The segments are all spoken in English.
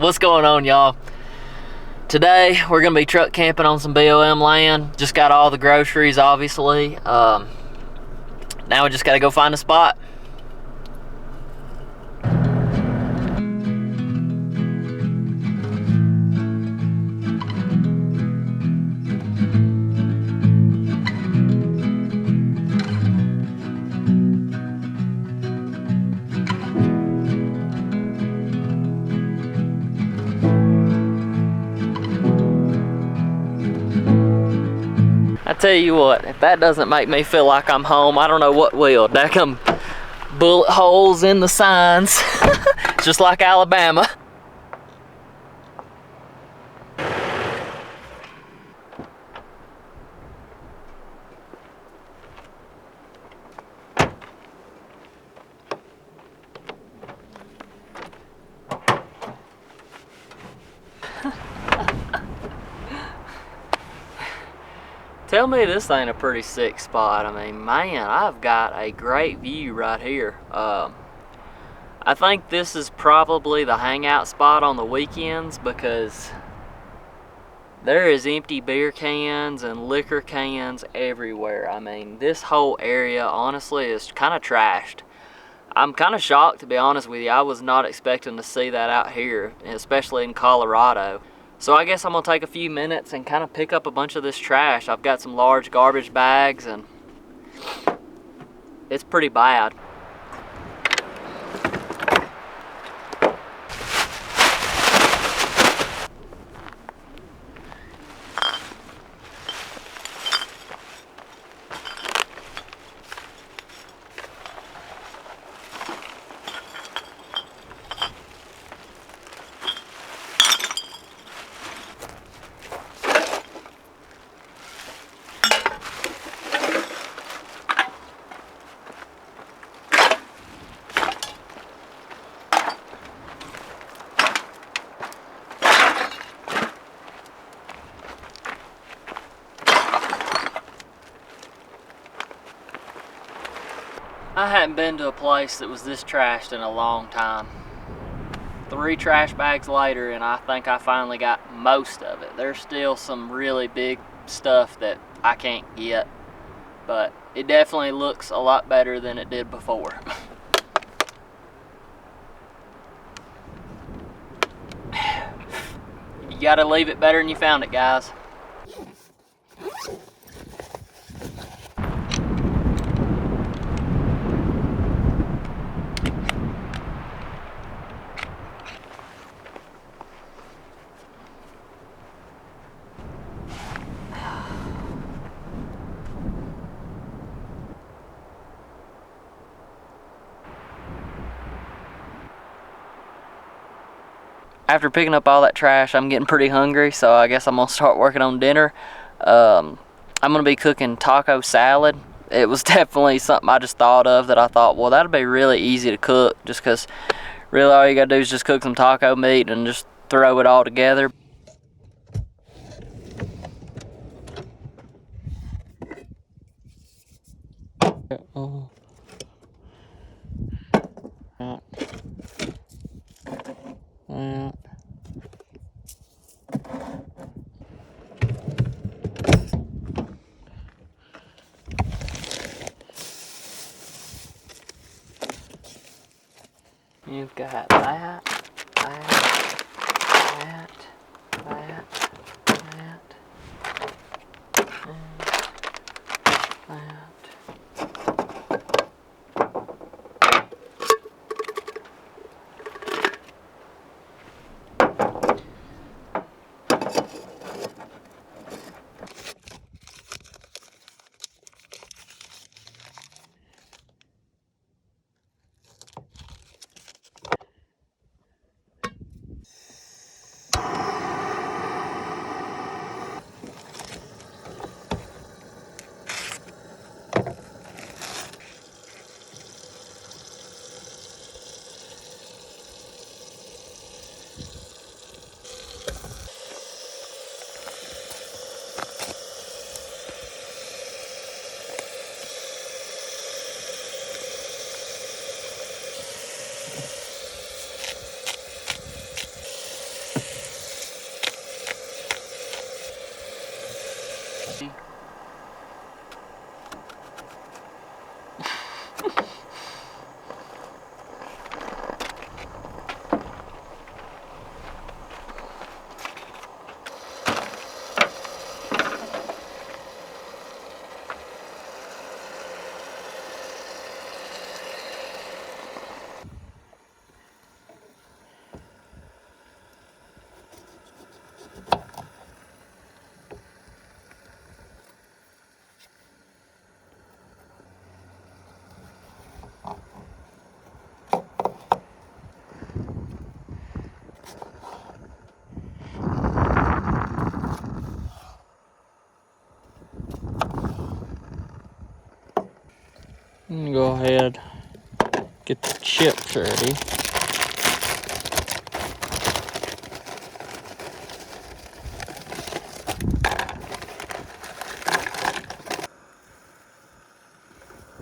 What's going on, y'all? Today we're gonna be truck camping on some BLM land. Just got all the groceries, obviously. Now we just gotta go find a spot. I tell you what, if that doesn't make me feel like I'm home, I don't know what will. There come bullet holes in the signs, just like Alabama. Tell me this ain't a pretty sick spot. I mean, man, I've got a great view right here. I think this is probably the hangout spot on the weekends because there is empty beer cans and liquor cans everywhere. I mean, this whole area honestly is kind of trashed. I'm kind of shocked, to be honest with you. I was not expecting to see that out here, especially in Colorado. So I guess I'm gonna take a few minutes and kind of pick up a bunch of this trash. I've got some large garbage bags and it's pretty bad. I hadn't been to a place that was this trashed in a long time. 3 trash bags later and I think I finally got most of it. There's still some really big stuff that I can't get, but it definitely looks a lot better than it did before. You gotta leave it better than you found it, guys. After picking up all that trash, I'm getting pretty hungry, so I guess I'm gonna start working on dinner. I'm gonna be cooking taco salad. It was definitely something I just thought of that I thought, well, that'll be really easy to cook, just because really all you gotta do is just cook some taco meat and just throw it all together. You've got that, that, that, that, that, I'm gonna go ahead, get the chips ready.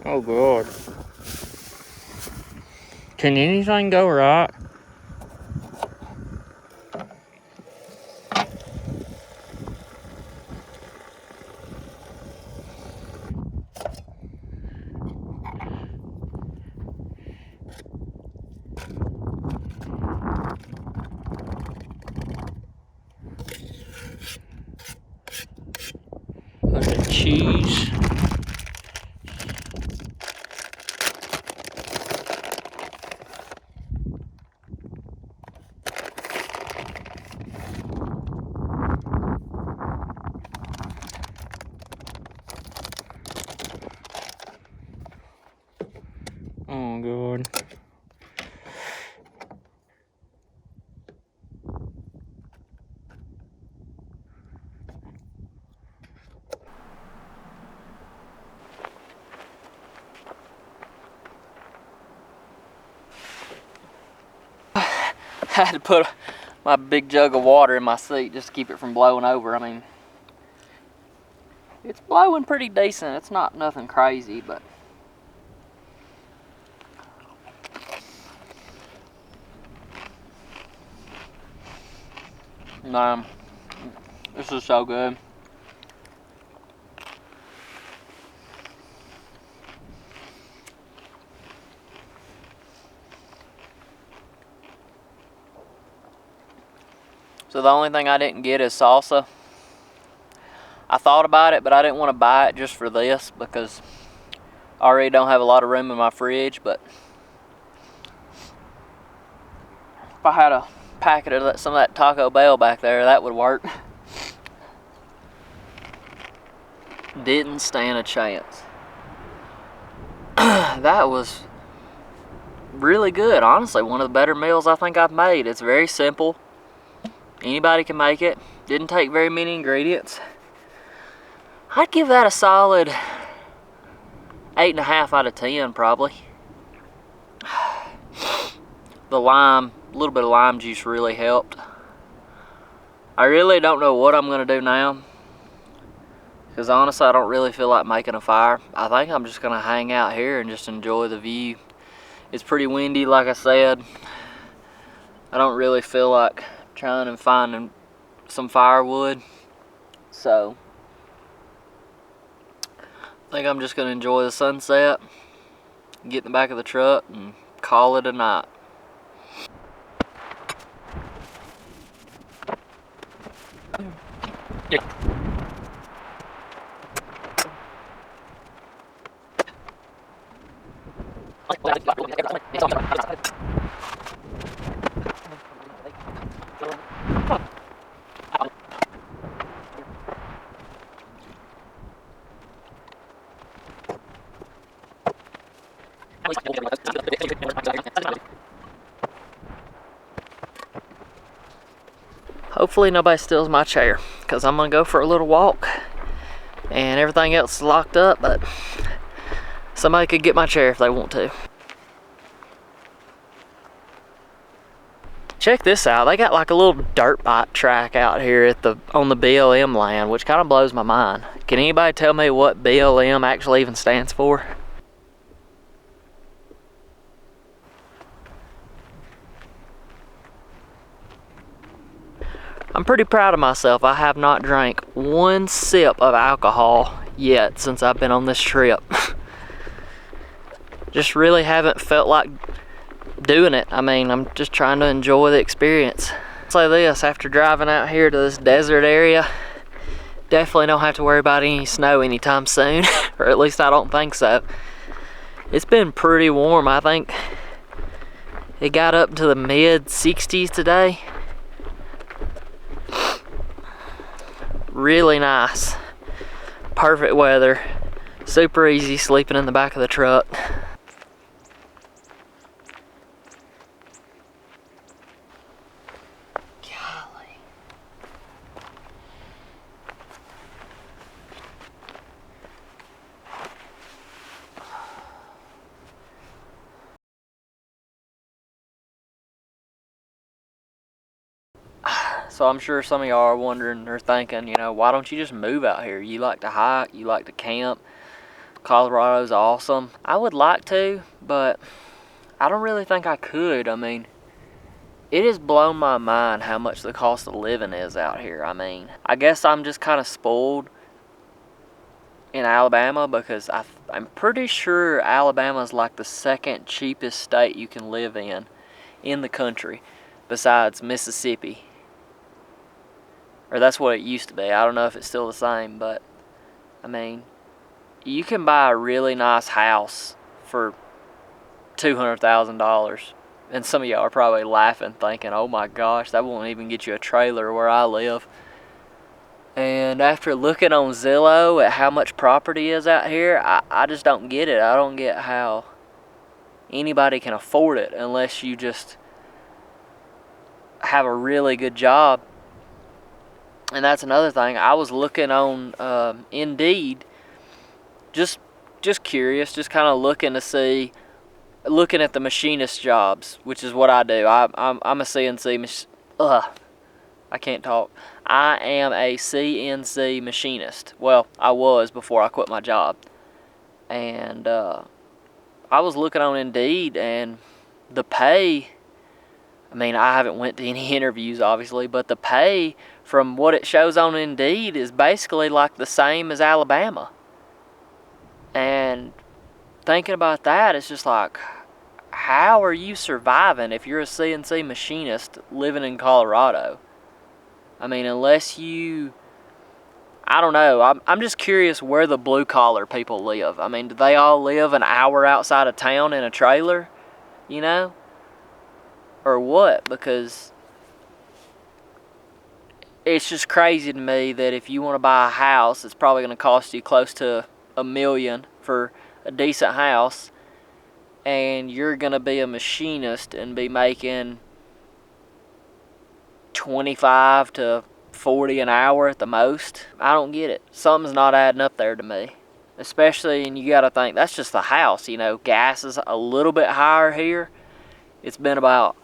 Oh God. Can anything go right? Look at cheese. Oh God. I had to put my big jug of water in my seat just to keep it from blowing over. I mean, it's blowing pretty decent. It's not nothing crazy, but this is so good. So the only thing I didn't get is salsa. I thought about it, but I didn't want to buy it just for this because I already don't have a lot of room in my fridge. But if I had a packet of that, some of that Taco Bell back there, that would work. Didn't stand a chance. That was really good, honestly. One of the better meals I think I've made. It's very simple. Anybody can make it. Didn't take very many ingredients. I'd give that a solid 8.5 out of 10 probably. The lime, a little bit of lime juice really helped. I really don't know what I'm gonna do now, because honestly I don't really feel like making a fire. I think I'm just gonna hang out here and just enjoy the view. It's pretty windy, like I said. I don't really feel like trying and finding some firewood, so I think I'm just gonna enjoy the sunset, get in the back of the truck and call it a night. Hopefully nobody steals my chair, because I'm gonna go for a little walk and everything else is locked up, but somebody could get my chair if they want to. Check this out, they got like a little dirt bike track out here at on the BLM land, which kind of blows my mind. Can anybody tell me what BLM actually even stands for? I'm pretty proud of myself. I have not drank one sip of alcohol yet since I've been on this trip. Just really haven't felt like doing it. I mean, I'm just trying to enjoy the experience. I'll say this, after driving out here to this desert area, definitely don't have to worry about any snow anytime soon, or at least I don't think so. It's been pretty warm. I think it got up to the mid 60s today. Really nice. Perfect weather. Super easy sleeping in the back of the truck. Golly. So I'm sure some of y'all are wondering or thinking, you know, why don't you just move out here? You like to hike, you like to camp. Colorado's awesome. I would like to, but I don't really think I could. I mean, it has blown my mind how much the cost of living is out here. I mean, I guess I'm just kind of spoiled in Alabama because I'm pretty sure Alabama's like the second cheapest state you can live in the country, besides Mississippi. Or that's what it used to be. I don't know if it's still the same, but I mean, you can buy a really nice house for $200,000. And some of y'all are probably laughing, thinking, oh my gosh, that won't even get you a trailer where I live. And after looking on Zillow at how much property is out here, I just don't get it. I don't get how anybody can afford it unless you just have a really good job. And that's another thing. I was looking on Indeed, just curious, just kind of looking at the machinist jobs, which is what I do. I'm a CNC I can't talk. I am a CNC machinist. Well, I was before I quit my job. And I was looking on Indeed, and the pay, I mean, I haven't went to any interviews, obviously, but the pay from what it shows on Indeed is basically like the same as Alabama. And thinking about that, it's just like, how are you surviving if you're a CNC machinist living in Colorado? I mean, unless you, I don't know. I'm just curious where the blue collar people live. I mean, do they all live an hour outside of town in a trailer, you know? Or what? Because it's just crazy to me that if you want to buy a house, it's probably going to cost you close to $1 million for a decent house, and you're going to be a machinist and be making 25 to 40 an hour at the most. I don't get it. Something's not adding up there to me. Especially, and you got to think, that's just the house, you know. Gas is a little bit higher here. It's been about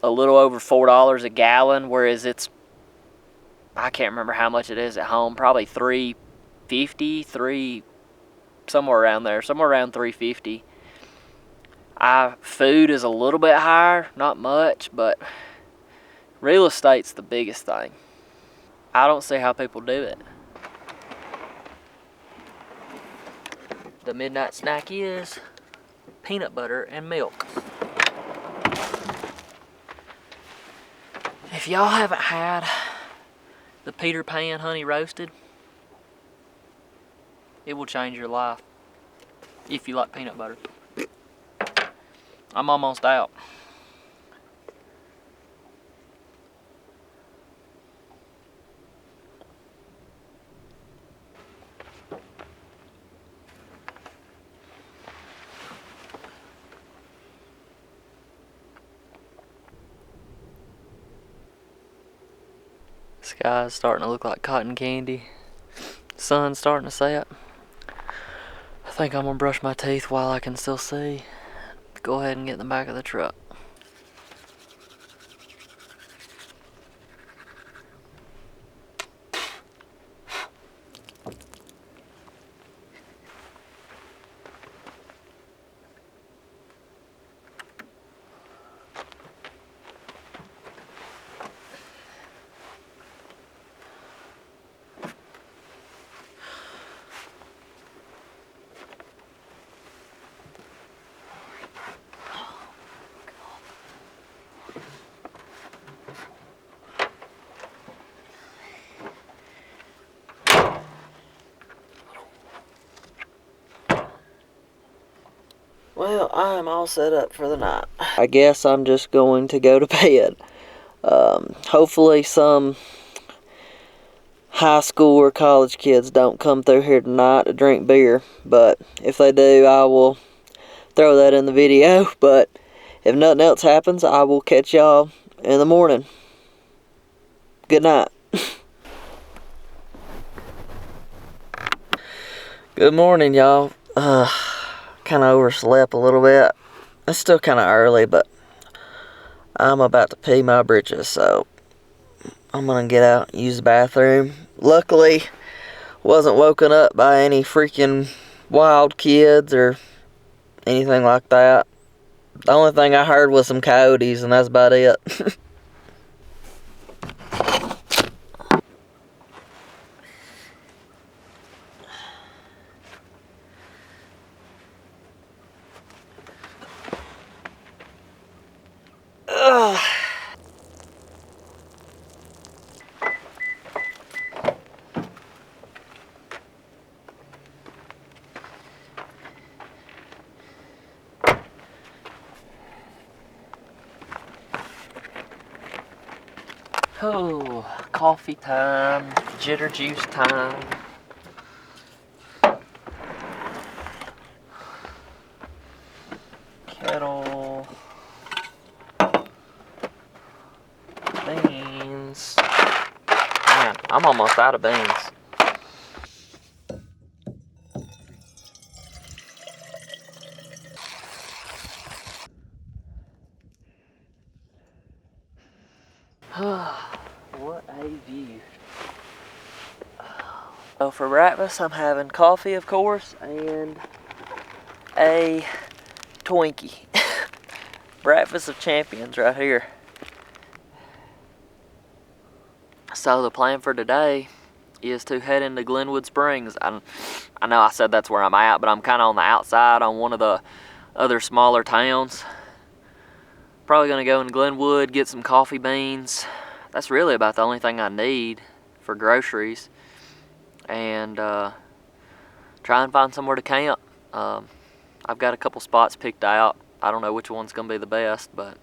a little over $4 a gallon, whereas I can't remember how much it is at home. Probably $3.50, somewhere around there, somewhere around $3.50. Food is a little bit higher, not much, but real estate's the biggest thing. I don't see how people do it. The midnight snack is peanut butter and milk. If y'all haven't had the Peter Pan honey roasted, it will change your life if you like peanut butter. I'm almost out. Sky's starting to look like cotton candy. Sun's starting to set. I think I'm gonna brush my teeth while I can still see. Go ahead and get in the back of the truck. Well, I'm all set up for the night. I guess I'm just going to go to bed. Hopefully some high school or college kids don't come through here tonight to drink beer. But if they do, I will throw that in the video. But if nothing else happens, I will catch y'all in the morning. Good night. Good morning, y'all. Kind of overslept a little bit. It's still kind of early, but I'm about to pee my britches, so I'm gonna get out and use the bathroom. Luckily, wasn't woken up by any freaking wild kids or anything like that. The only thing I heard was some coyotes, and that's about it. Ugh. Oh, coffee time, jitter juice time. Kettle. Beans. Man, I'm almost out of beans. What a view. So for breakfast, I'm having coffee, of course, and a Twinkie. Breakfast of champions right here. So the plan for today is to head into Glenwood Springs. I know I said that's where I'm at, but I'm kind of on the outside on one of the other smaller towns. Probably going to go into Glenwood, get some coffee beans. That's really about the only thing I need for groceries. And try and find somewhere to camp. I've got a couple spots picked out. I don't know which one's going to be the best, but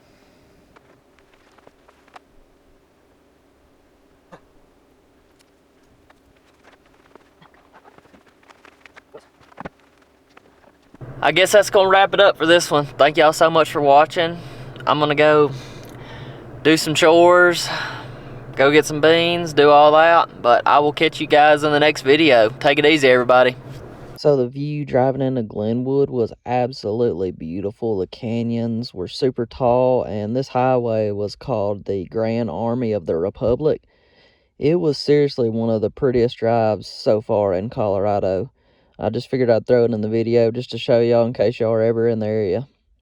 I guess that's going to wrap it up for this one. Thank y'all so much for watching. I'm going to go do some chores, go get some beans, do all that. But I will catch you guys in the next video. Take it easy, everybody. So the view driving into Glenwood was absolutely beautiful. The canyons were super tall, and this highway was called the Grand Army of the Republic. It was seriously one of the prettiest drives so far in Colorado. I just figured I'd throw it in the video just to show y'all in case y'all are ever in the area.